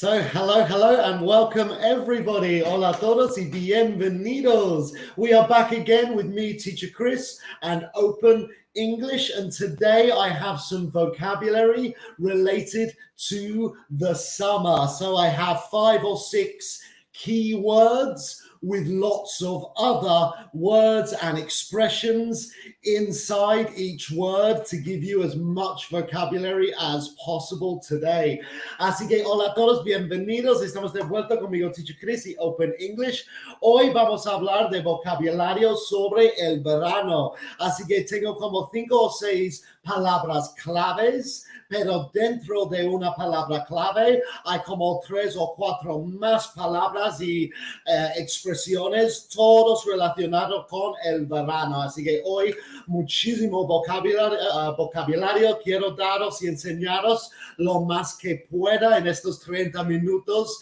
So, hello, and welcome everybody. Hola a todos y bienvenidos. We are back again with me, Teacher Chris, and Open English. And today I have some vocabulary related to the summer. So I have 5 or 6 key words with lots of other words and expressions inside each word to give you as much vocabulary as possible today. Así que hola a todos, bienvenidos. Estamos de vuelta conmigo, Teacher Chris y Open English. Hoy vamos a hablar de vocabulario sobre el verano. Así que tengo como 5 o 6 palabras claves, pero dentro de una palabra clave hay como 3 o 4 más palabras y expresiones, todos relacionados con el verano. Así que hoy muchísimo vocabulario quiero daros y enseñaros lo más que pueda en estos 30 minutos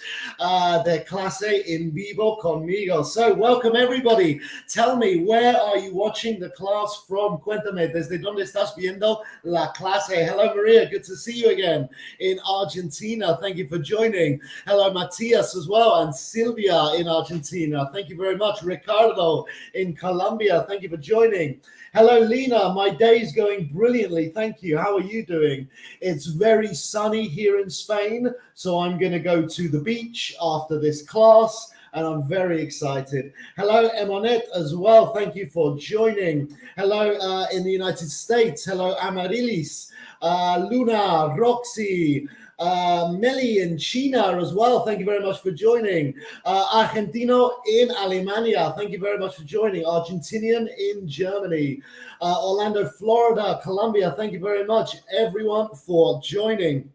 de clase en vivo conmigo. So, welcome everybody. Tell me, where are you watching the class from? Cuéntame, ¿desde dónde estás viendo la clase? Hello, Maria. Good to see you again in Argentina. Thank you for joining. Hello, Matias as well, and Silvia in Argentina. Thank you very much. Ricardo in Colombia. Thank you for joining. Hello, Lena. My day is going brilliantly. Thank you. How are you doing? It's very sunny here in Spain, so I'm going to go to the beach after this class, and I'm very excited. Hello, Emonette as well. Thank you for joining. Hello in the United States. Hello, Amarilis, Luna, Roxy, Meli in China as well. Thank you very much for joining. Argentino in Alemania. Thank you very much for joining. Argentinian in Germany. Orlando, Florida, Colombia. Thank you very much, everyone, for joining.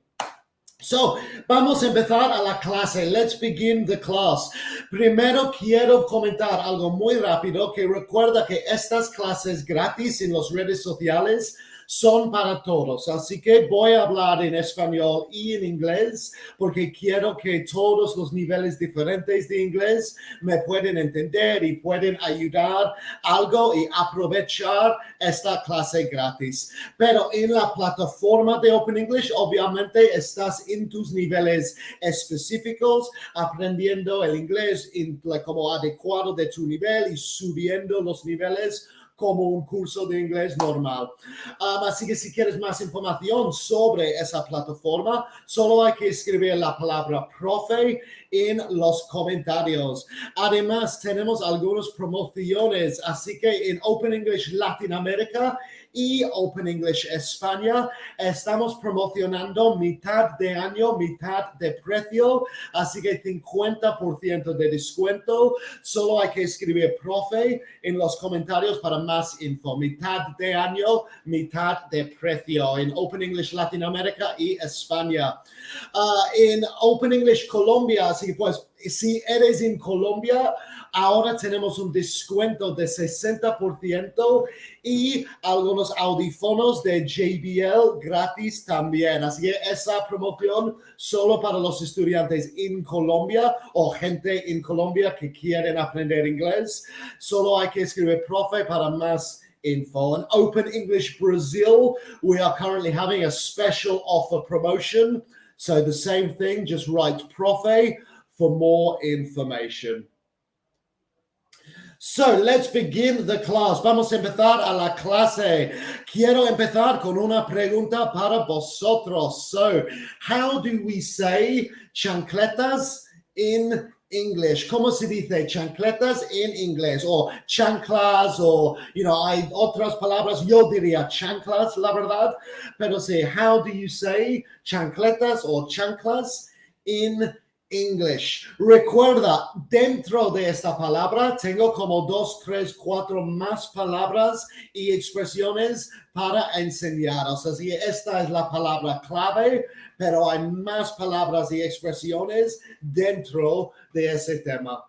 So, vamos a empezar a la clase. Let's begin the class. Primero quiero comentar algo muy rápido, que recuerda que estas clases gratis en las redes sociales son para todos. Así que voy a hablar en español y en inglés porque quiero que todos los niveles diferentes de inglés me pueden entender y pueden ayudar algo y aprovechar esta clase gratis. Pero en la plataforma de Open English, obviamente estás en tus niveles específicos, aprendiendo el inglés como adecuado de tu nivel y subiendo los niveles como un curso de inglés normal. Así que si quieres más información sobre esa plataforma, solo hay que escribir la palabra profe en los comentarios. Además, tenemos algunas promociones, así que en Open English Latinoamérica y Open English España estamos promocionando mitad de año, mitad de precio, así que 50% de descuento. Solo hay que escribir profe en los comentarios para más info. Mitad de año, mitad de precio en Open English Latinoamérica y España. En Open English Colombia, así que pues si eres en Colombia, ahora tenemos un descuento de 60% y algunos audífonos de JBL gratis también. Así que esa promoción solo para los estudiantes en Colombia o gente en Colombia que quieren aprender inglés. Solo hay que escribir profe para más info. And Open English Brazil, we are currently having a special offer promotion. So the same thing, just write profe for more information. So, let's begin the class. Vamos a empezar a la clase. Quiero empezar con una pregunta para vosotros. So, how do we say chancletas in English? ¿Cómo se dice chancletas en inglés? O chanclas, o, hay otras palabras. Yo diría chanclas, la verdad. Pero sí, how do you say chancletas o chanclas in English? Recuerda, dentro de esta palabra tengo como 2, 3, 4 más palabras y expresiones para enseñaros. Así que esta es la palabra clave, pero hay más palabras y expresiones dentro de ese tema.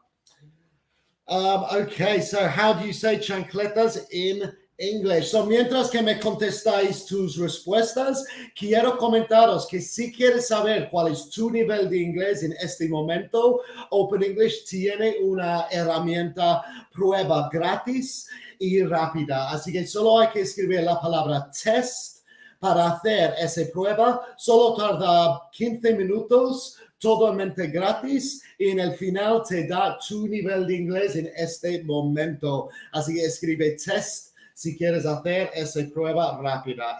Okay, so how do you say chancletas in English? So, mientras que me contestáis tus respuestas, quiero comentaros que si quieres saber cuál es tu nivel de inglés en este momento, Open English tiene una herramienta prueba gratis y rápida. Así que solo hay que escribir la palabra test para hacer esa prueba. Solo tarda 15 minutos, totalmente gratis, y en el final te da tu nivel de inglés en este momento. Así que escribe test si quieres hacer esa prueba rápida.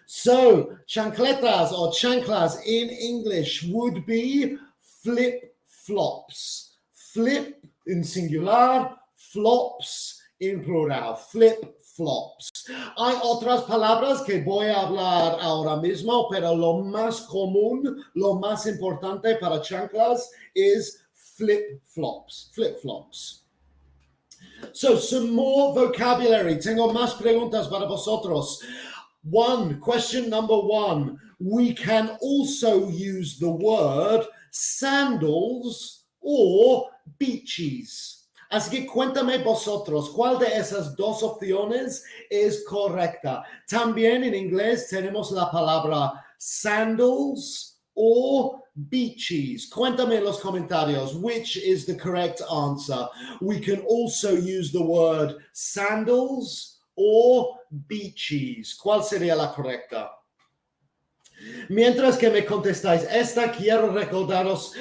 So, chancletas or chanclas in English would be flip-flops. Flip in singular, flops in plural. Flip-flops. Hay otras palabras que voy a hablar ahora mismo, pero lo más común, lo más importante para chanclas es flip-flops. Flip-flops. So, some more vocabulary. Tengo más preguntas para vosotros. Question number one. We can also use the word sandals or beaches. Así que cuéntame vosotros, ¿cuál de esas dos opciones es correcta? También en inglés tenemos la palabra sandals or beaches. Cuéntame en los comentarios, which is the correct answer? We can also use the word sandals or beaches. ¿Cuál sería la correcta? Mientras que me contestáis esta, quiero recordaros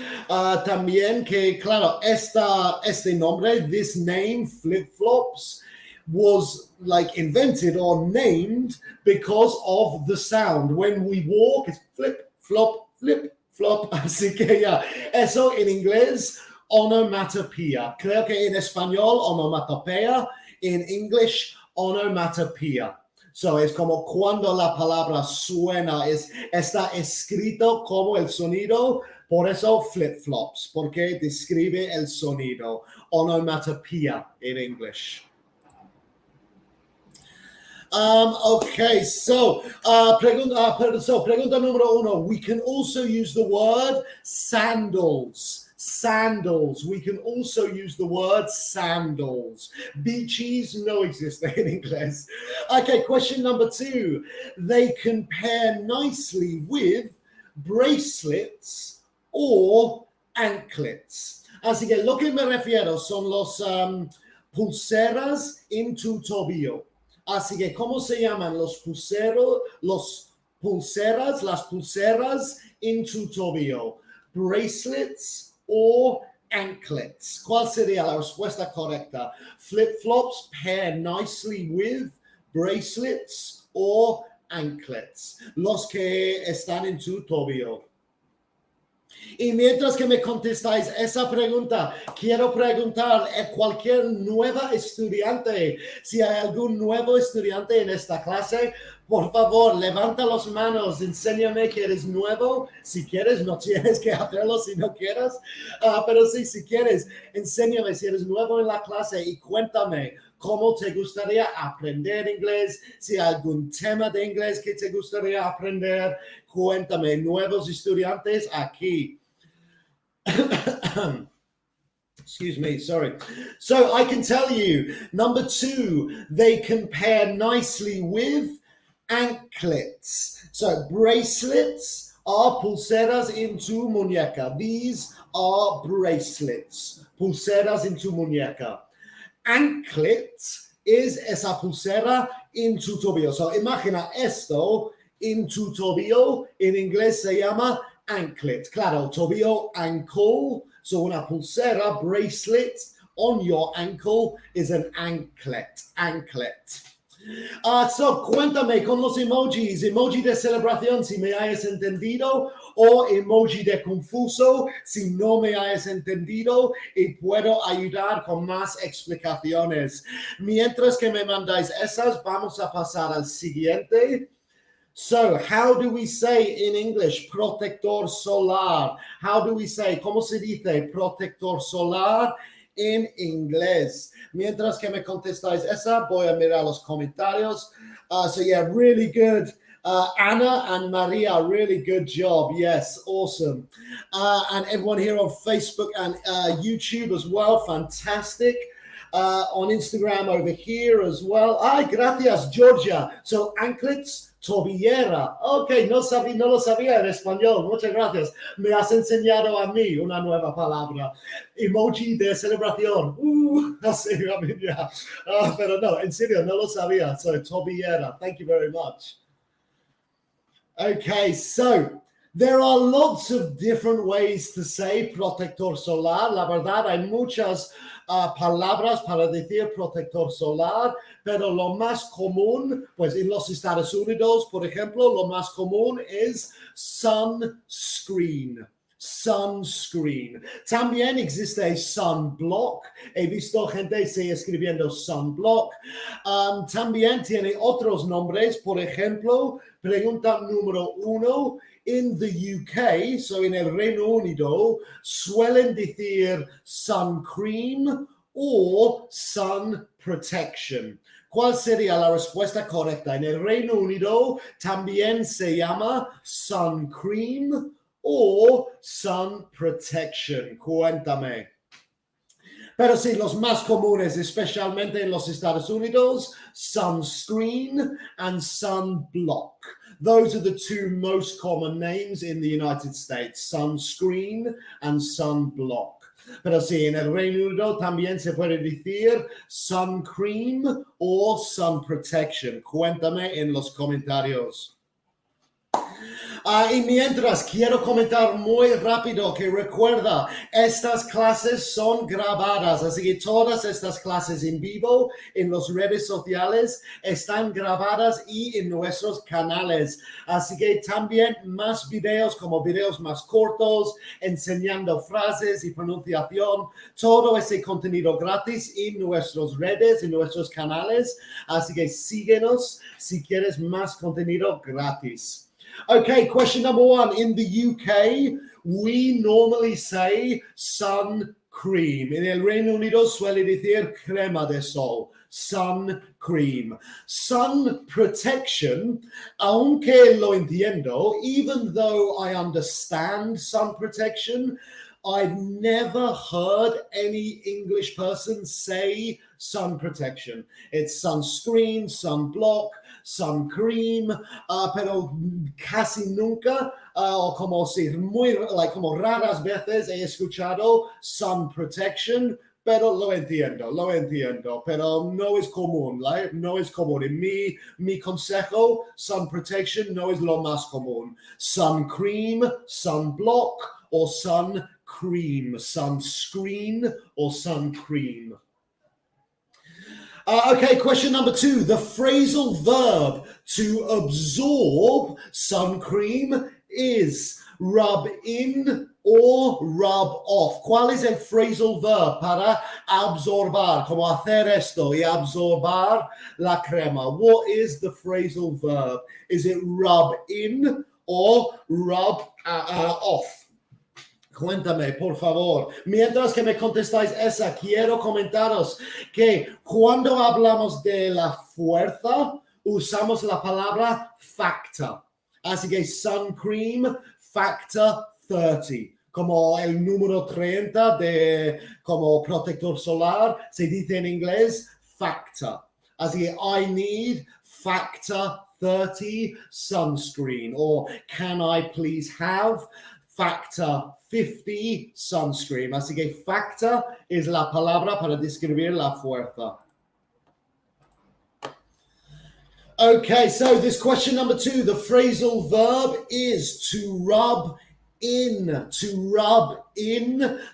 también que, claro, este nombre, this name, flip-flops, was like invented or named because of the sound. When we walk, it's flip, flop, flip, flop. Así que ya, eso en inglés, onomatopoeia. Creo que en español, onomatopoeia. En English, onomatopoeia. So, es como cuando la palabra suena, está escrito como el sonido, por eso flip-flops, porque describe el sonido. Onomatopoeia in English. Okay, so pregunta número uno. We can also use the word sandals. Sandals. We can also use the word sandals. Beaches no exist in English. Okay, question number two. They can pair nicely with bracelets or anklets. Así que lo que me refiero son los pulseras en tu tobillo. Así que, ¿cómo se llaman las pulseras en tu tobillo? Bracelets or anklets. ¿Cuál sería la respuesta correcta? Flip-flops pair nicely with bracelets or anklets. Los que están en tu tobillo. Y mientras que me contestáis esa pregunta, quiero preguntar a cualquier nueva estudiante, si hay algún nuevo estudiante en esta clase, por favor, levanta las manos, enséñame que eres nuevo. Si quieres, no tienes que hacerlo si no quieres, pero sí, si quieres, enséñame si eres nuevo en la clase y cuéntame cómo te gustaría aprender inglés, si hay algún tema de inglés que te gustaría aprender, cuéntame, nuevos estudiantes aquí. Excuse me, sorry. So I can tell you, number two, they can pair nicely with anklets. So bracelets are pulseras en tu muñeca. These are bracelets, pulseras en tu muñeca. Anklet es esa pulsera en tu tobillo. So imagina esto en tu tobillo. En inglés se llama anklet. Claro, tobillo, ankle. So una pulsera, bracelet on your ankle is an anklet. Anklet. So cuéntame con los emojis, emoji de celebración si me hayas entendido o emoji de confuso si no me hayas entendido y puedo ayudar con más explicaciones. Mientras que me mandáis esas, vamos a pasar al siguiente. So, how do we say in English protector solar? How do we say, ¿cómo se dice protector solar en inglés? Mientras que me contestáis esa, voy a mirar los comentarios. So yeah, really good. Anna and Maria, really good job. Yes, awesome. And everyone here on Facebook and YouTube as well, fantastic. On Instagram over here as well. Ay, gracias, Georgia. So anklets, Tobillera. Ok, no lo sabía en español. Muchas gracias. Me has enseñado a mí una nueva palabra. Emoji de celebración. Así, yeah. Pero no, en serio, no lo sabía. So, tobillera. Thank you very much. Okay, so there are lots of different ways to say protector solar. La verdad, hay muchas palabras para decir protector solar, pero lo más común, pues en los Estados Unidos, por ejemplo, lo más común es sunscreen. Sunscreen. También existe sunblock. He visto gente escribiendo sunblock. También tiene otros nombres. Por ejemplo, pregunta número 1. In the UK, so en el Reino Unido, suelen decir sun cream o sun protection. ¿Cuál sería la respuesta correcta? En el Reino Unido también se llama sun cream o sun protection. Cuéntame. Pero sí, los más comunes, especialmente en los Estados Unidos, sunscreen and sunblock. Those are the two most common names in the United States, sunscreen and sunblock. Pero sí, en el Reino Unido también se puede decir sun cream o sun protection. Cuéntame en los comentarios. Y mientras quiero comentar muy rápido que recuerda, estas clases son grabadas, así que todas estas clases en vivo en las redes sociales están grabadas y en nuestros canales. Así que también más videos como videos más cortos, enseñando frases y pronunciación, todo ese contenido gratis en nuestras redes, en nuestros canales. Así que síguenos si quieres más contenido gratis. Okay, question number 1. In the UK, we normally say sun cream. En el Reino Unido suele decir crema de sol, sun cream. Sun protection, aunque lo entiendo, even though I understand sun protection, I've never heard any English person say sun protection. It's sunscreen, sunblock, sun cream, pero casi nunca, o como si como raras veces he escuchado sun protection, pero lo entiendo, pero no es común, right? No es común. En mi consejo, sun protection no es lo más común. Sun cream, sunblock, or sun cream, sunscreen, or sun cream. Okay, question number 2. The phrasal verb to absorb sun cream is rub in or rub off. ¿Cuál es el phrasal verb para absorbar? Como hacer esto y absorbar la crema. What is the phrasal verb? Is it rub in or rub off? Cuéntame, por favor. Mientras que me contestáis esa, quiero comentaros que cuando hablamos de la fuerza, usamos la palabra factor. Así que sun cream, factor 30. Como el número 30 de como protector solar, se dice en inglés factor. Así que I need factor 30 sunscreen. Or can I please have factor 50 sunscreen. Así que factor es la palabra para describir la fuerza. Okay, so this question number 2, the phrasal verb is to rub in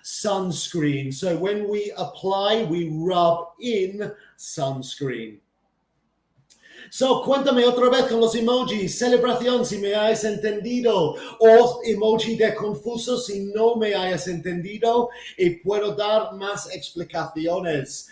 sunscreen. So when we apply, we rub in sunscreen. So, cuéntame otra vez con los emojis. Celebración si me hayas entendido. O emoji de confuso si no me hayas entendido. Y puedo dar más explicaciones.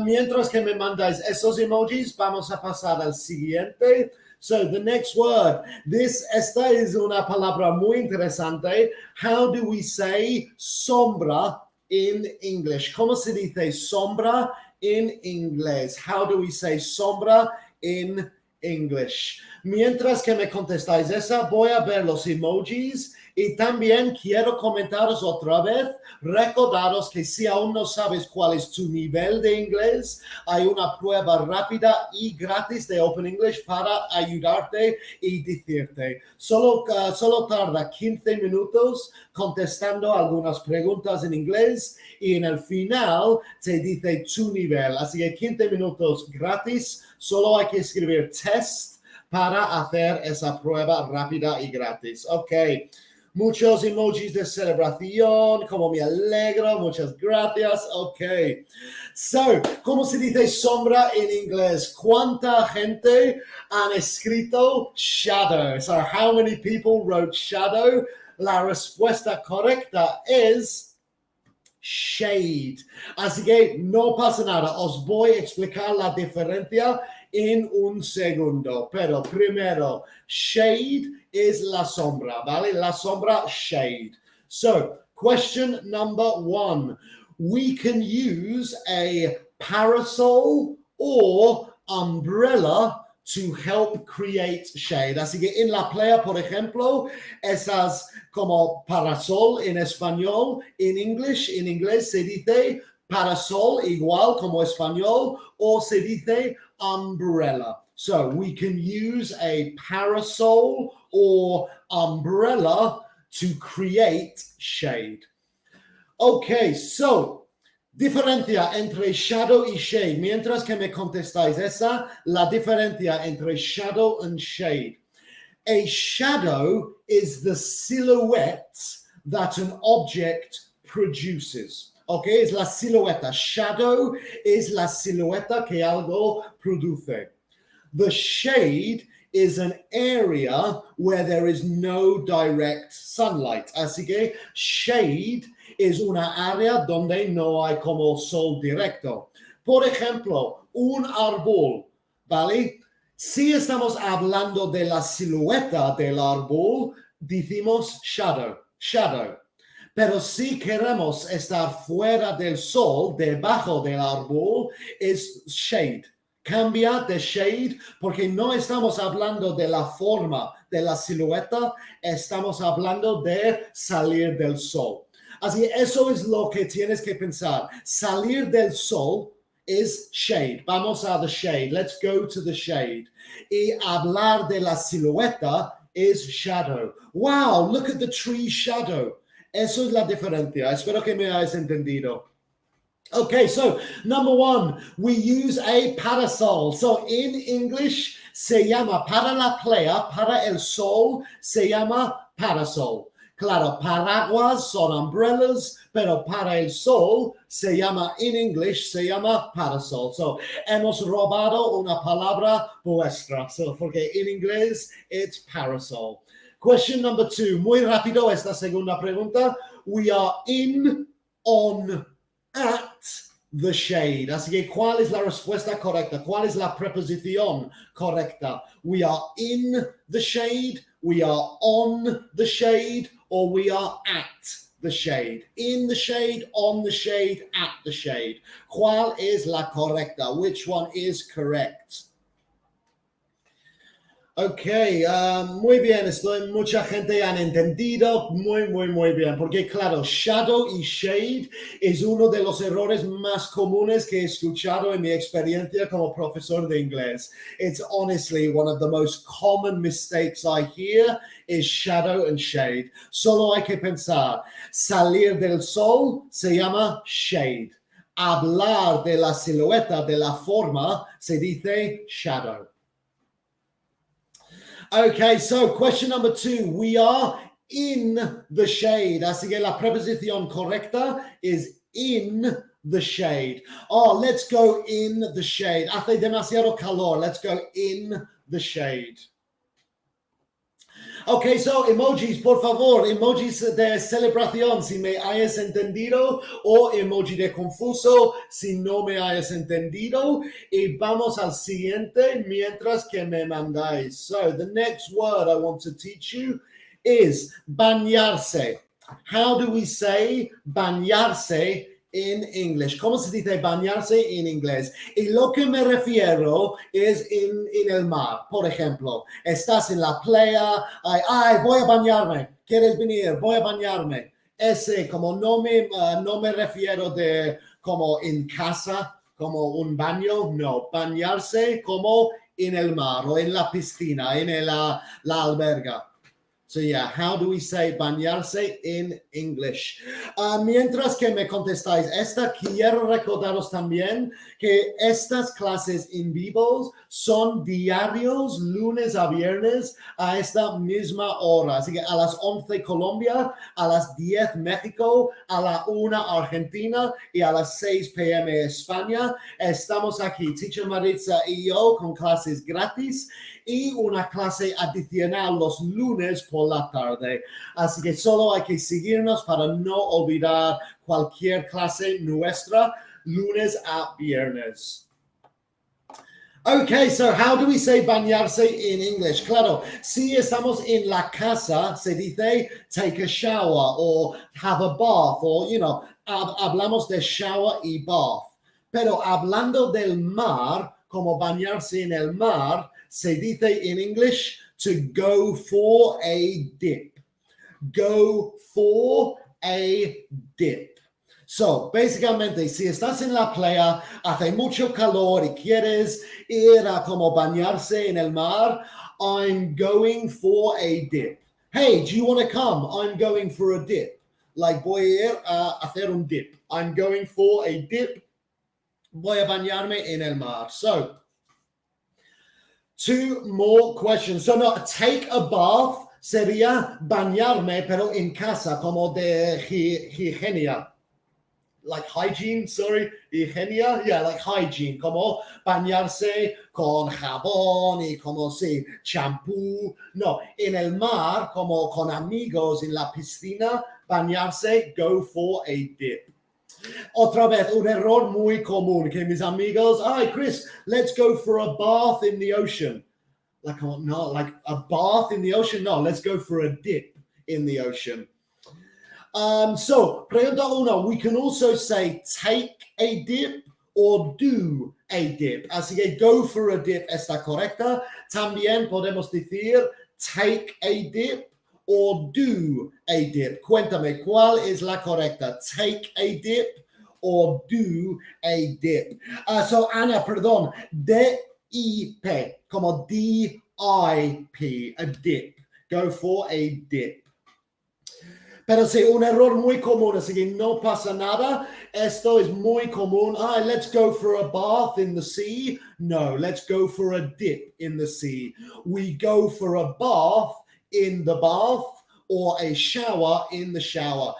Mientras que me mandáis esos emojis, vamos a pasar al siguiente. So, the next word. Esta es una palabra muy interesante. How do we say sombra in English? ¿Cómo se dice sombra in inglés? How do we say sombra in English? Mientras que me contestáis esa, voy a ver los emojis Y también quiero comentaros otra vez, recordaros que si aún no sabes cuál es tu nivel de inglés, hay una prueba rápida y gratis de Open English para ayudarte y decirte. Solo tarda 15 minutos contestando algunas preguntas en inglés y en el final te dice tu nivel. Así que 15 minutos gratis, solo hay que escribir test para hacer esa prueba rápida y gratis. Ok. Muchos emojis de celebración, como me alegro, muchas gracias. Ok. So, ¿cómo se dice sombra en inglés? ¿Cuánta gente han escrito shadow? So, how many people wrote shadow? La respuesta correcta es shade. Así que no pasa nada. Os voy a explicar la diferencia en un segundo. Pero primero, shade es la sombra, ¿vale? La sombra, shade. So, question number 1. We can use a parasol or umbrella to help create shade. Así que en la playa, por ejemplo, esas como parasol en español, en inglés se dice parasol igual como español, o se dice umbrella. So we can use a parasol or umbrella to create shade. Okay, so diferencia entre shadow y shade. Mientras que me contestáis esa, la diferencia entre shadow and shade. A shadow is the silhouette that an object produces. Okay, es la silueta. Shadow es la silueta que algo produce. The shade is an area where there is no direct sunlight. Así que shade es una área donde no hay como sol directo. Por ejemplo, un árbol, ¿vale? Si estamos hablando de la silueta del árbol, decimos shadow. Pero si queremos estar fuera del sol, debajo del árbol, es shade. Cambia de shade porque no estamos hablando de la forma de la silueta, estamos hablando de salir del sol. Así eso es lo que tienes que pensar. Salir del sol es shade. Vamos a the shade. Let's go to the shade. Y hablar de la silueta es shadow. Wow, look at the tree shadow. Eso es la diferencia. Espero que me hayas entendido. Okay, so number 1, we use a parasol. So in English, se llama para la playa, para el sol, se llama parasol. Claro, paraguas son umbrellas, pero para el sol se llama, in English, se llama parasol. So, hemos robado una palabra vuestra, porque en inglés, it's parasol. Question number 2, muy rápido esta segunda pregunta. We are in, on, at the shade. Así que, ¿cuál es la respuesta correcta? ¿Cuál es la preposición correcta? We are in the shade, we are on the shade, or we are at the shade. In the shade, on the shade, at the shade. ¿Cuál es la correcta? Which one is correct? Okay, muy bien, mucha gente han entendido, muy bien, porque claro, shadow y shade es uno de los errores más comunes que he escuchado en mi experiencia como profesor de inglés. It's honestly one of the most common mistakes I hear is shadow and shade. Solo hay que pensar, salir del sol se llama shade. Hablar de la silueta, de la forma, se dice shadow. Okay, so question number 2. We are in the shade. Así que la preposición correcta is in the shade. Oh, let's go in the shade. Hace demasiado calor. Let's go in the shade. Okay, so emojis, por favor, emojis de celebración, si me hayas entendido, o emoji de confuso, si no me hayas entendido. Y vamos al siguiente mientras que me mandáis. So, the next word I want to teach you is bañarse. How do we say bañarse in English? ¿Cómo se dice bañarse en inglés? Y lo que me refiero es en el mar. Por ejemplo, estás en la playa, ay, voy a bañarme. ¿Quieres venir? Voy a bañarme. Ese, como no me refiero de como en casa, como un baño, no. Bañarse como en el mar o en la piscina, en la alberga. So yeah, how do we say bañarse in English? Mientras que me contestáis esta, quiero recordaros también que estas clases en vivo son diarios, lunes a viernes, a esta misma hora. Así que a las 11 Colombia, a las 10 México, a la 1 Argentina y a las 6 p.m. España. Estamos aquí, Teacher Maritza y yo, con clases gratis y una clase adicional los lunes por la tarde. Así que solo hay que seguirnos para no olvidar cualquier clase nuestra, lunes a viernes. Okay, so how do we say bañarse in English? Claro, si estamos en la casa, se dice take a shower or have a bath or, hablamos de shower y bath. Pero hablando del mar, como bañarse en el mar, se dice in English to go for a dip. Go for a dip. So, básicamente, si estás en la playa, hace mucho calor y quieres ir a como bañarse en el mar, I'm going for a dip. Hey, do you want to come? I'm going for a dip. Like, voy a ir a hacer un dip. I'm going for a dip. Voy a bañarme en el mar. So, 2 more questions. So, no, take a bath sería bañarme, pero en casa, como de higiene. Like hygiene, sorry, higiene, yeah, like hygiene, como bañarse con jabón y como, sí, champú. No, en el mar, como con amigos en la piscina, bañarse, go for a dip. Otra vez, un error muy común que mis amigos, ay, Chris, let's go for a bath in the ocean. Like, oh, no, like a bath in the ocean? No, let's go for a dip in the ocean. So, pregunta uno, we can also say take a dip or do a dip. Así que go for a dip está correcta. También podemos decir take a dip or do a dip. Cuéntame, ¿cuál es la correcta? Take a dip or do a dip. So, Ana, perdón, D-I-P, como D-I-P, a dip. Go for a dip. Pero sí, un error muy común, así que no pasa nada. Esto es muy común. Let's go for a bath in the sea. No, let's go for a dip in the sea. We go for a bath in the bath or a shower in the shower.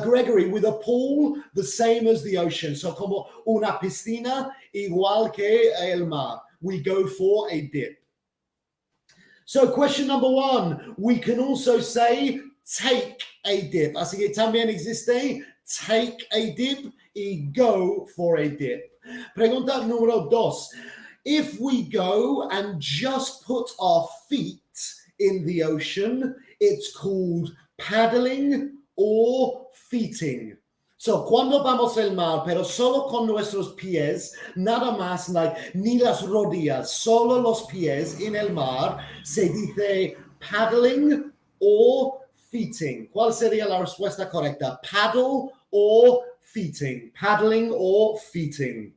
Gregory, with a pool, the same as the ocean. So como una piscina, igual que el mar. We go for a dip. So question number 1, we can also say take a dip. Así que también existe take a dip y go for a dip. Pregunta número 2. If we go and just put our feet in the ocean, it's called paddling or feeting. So, cuando vamos al mar, pero solo con nuestros pies, nada más, ni las rodillas, solo los pies en el mar, se dice paddling or feeting. ¿Cuál sería la respuesta correcta? Paddle or feeting. Paddling or feeting.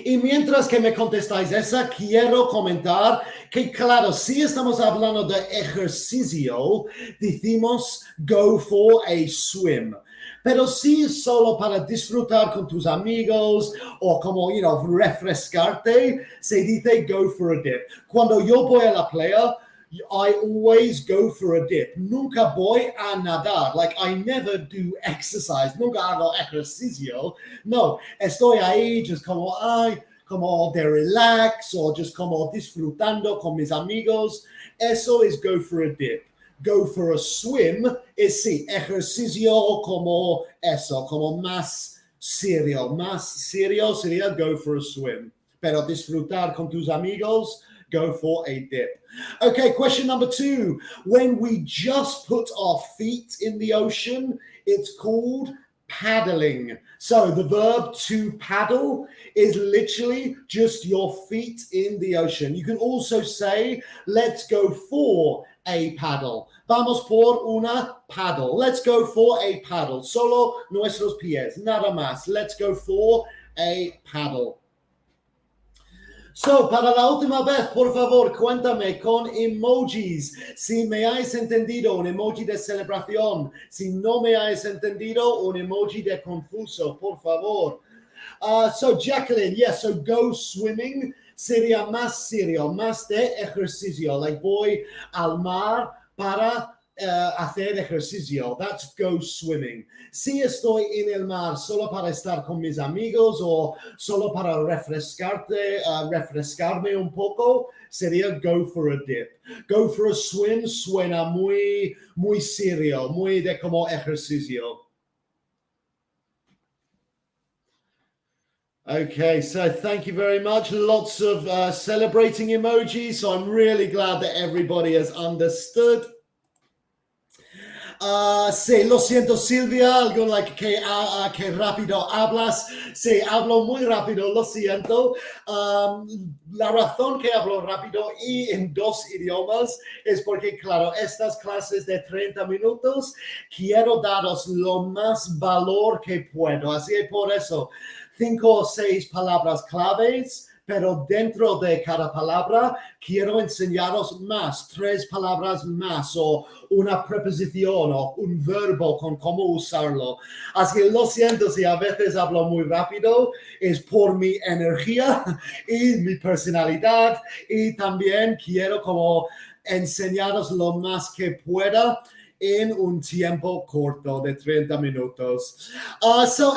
Y mientras que me contestáis esa, quiero comentar que, claro, si estamos hablando de ejercicio, decimos go for a swim. Pero si es solo para disfrutar con tus amigos o como, refrescarte, se dice go for a dip. Cuando yo voy a la playa, I always go for a dip. Nunca voy a nadar. Like, I never do exercise. Nunca hago ejercicio. No, estoy ahí just como de relax o just como disfrutando con mis amigos. Eso es go for a dip. Go for a swim es sí, ejercicio como eso, como más serio. Más serio sería go for a swim. Pero disfrutar con tus amigos, go for a dip. Okay, question number 2. When we just put our feet in the ocean, it's called paddling. So the verb to paddle is literally just your feet in the ocean. You can also say, let's go for a paddle. Vamos por una paddle. Let's go for a paddle. Solo nuestros pies, nada más. Let's go for a paddle. So, para la última vez, por favor, cuéntame con emojis si me has entendido, un emoji de celebración. Si no me has entendido, un emoji de confuso, por favor. So, Jacqueline, yes, so go swimming sería más serio, más de ejercicio. Like, voy al mar para hacer ejercicio. That's go swimming. Si estoy en el mar solo para estar con mis amigos o solo para refrescarme un poco, sería go for a dip. Go for a swim suena muy serio, muy de como ejercicio. Okay, so thank you very much. Lots of celebrating emojis. So I'm really glad that everybody has understood. Sí, lo siento, Silvia, algo like que rápido hablas. Sí, hablo muy rápido, lo siento. La razón que hablo rápido y en dos idiomas es porque, claro, estas clases de 30 minutos quiero daros lo más valor que puedo. Así que por eso, 5 o 6 palabras claves, pero dentro de cada palabra quiero enseñaros más, 3 palabras más o una preposición o un verbo con cómo usarlo. Así que lo siento si a veces hablo muy rápido, es por mi energía y mi personalidad y también quiero como enseñaros lo más que pueda en un tiempo corto de 30 minutos.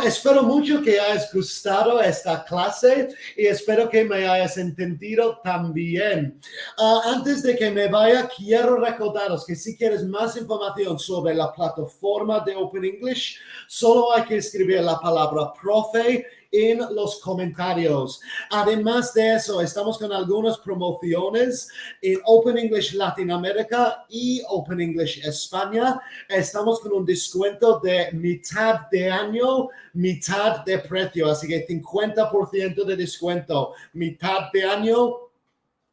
Espero mucho que hayas gustado esta clase y espero que me hayas entendido también. Antes de que me vaya, quiero recordaros que si quieres más información sobre la plataforma de Open English, solo hay que escribir la palabra profe en los comentarios. Además de eso, estamos con algunas promociones en Open English Latinoamérica y Open English España. Estamos con un descuento de mitad de año, mitad de precio. Así que 50% de descuento, mitad de año,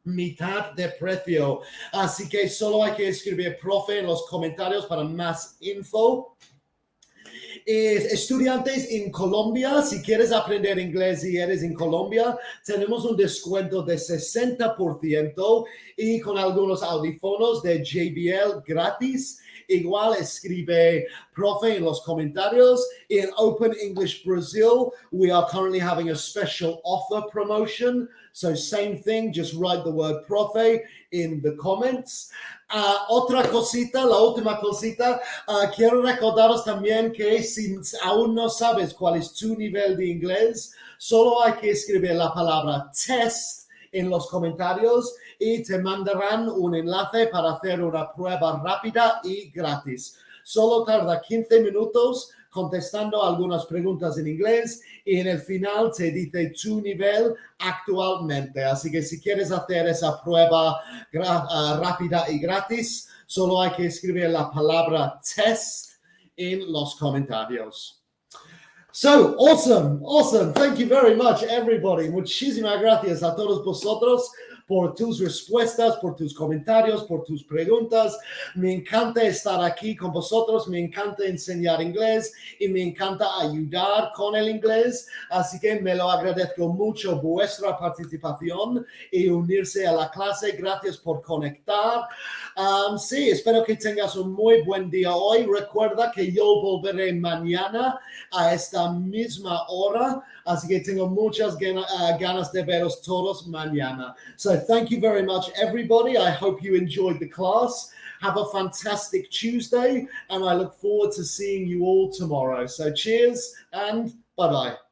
mitad de precio. Así que solo hay que escribir profe en los comentarios para más info. Estudiantes en Colombia, si quieres aprender inglés y eres en Colombia, tenemos un descuento de 60% y con algunos audífonos de JBL gratis. Igual escribe profe en los comentarios. In Open English Brazil, we are currently having a special offer promotion. So same thing, just write the word profe in the comments. Otra cosita, la última cosita, quiero recordaros también que si aún no sabes cuál es tu nivel de inglés, solo hay que escribir la palabra test en los comentarios y te mandarán un enlace para hacer una prueba rápida y gratis. Solo tarda 15 minutos contestando algunas preguntas en inglés y en el final te dice tu nivel actualmente. Así que si quieres hacer esa prueba rápida y gratis, solo hay que escribir la palabra test en los comentarios. So, awesome. Thank you very much, everybody. Muchísimas gracias a todos vosotros por tus respuestas, por tus comentarios, por tus preguntas. Me encanta estar aquí con vosotros, me encanta enseñar inglés y me encanta ayudar con el inglés. Así que me lo agradezco mucho vuestra participación y unirse a la clase. Gracias por conectar. Sí, espero que tengas un muy buen día hoy. Recuerda que yo volveré mañana a esta misma hora. Así que tengo muchas ganas de veros todos mañana. So thank you very much, everybody. I hope you enjoyed the class. Have a fantastic Tuesday, and I look forward to seeing you all tomorrow. So cheers and bye-bye.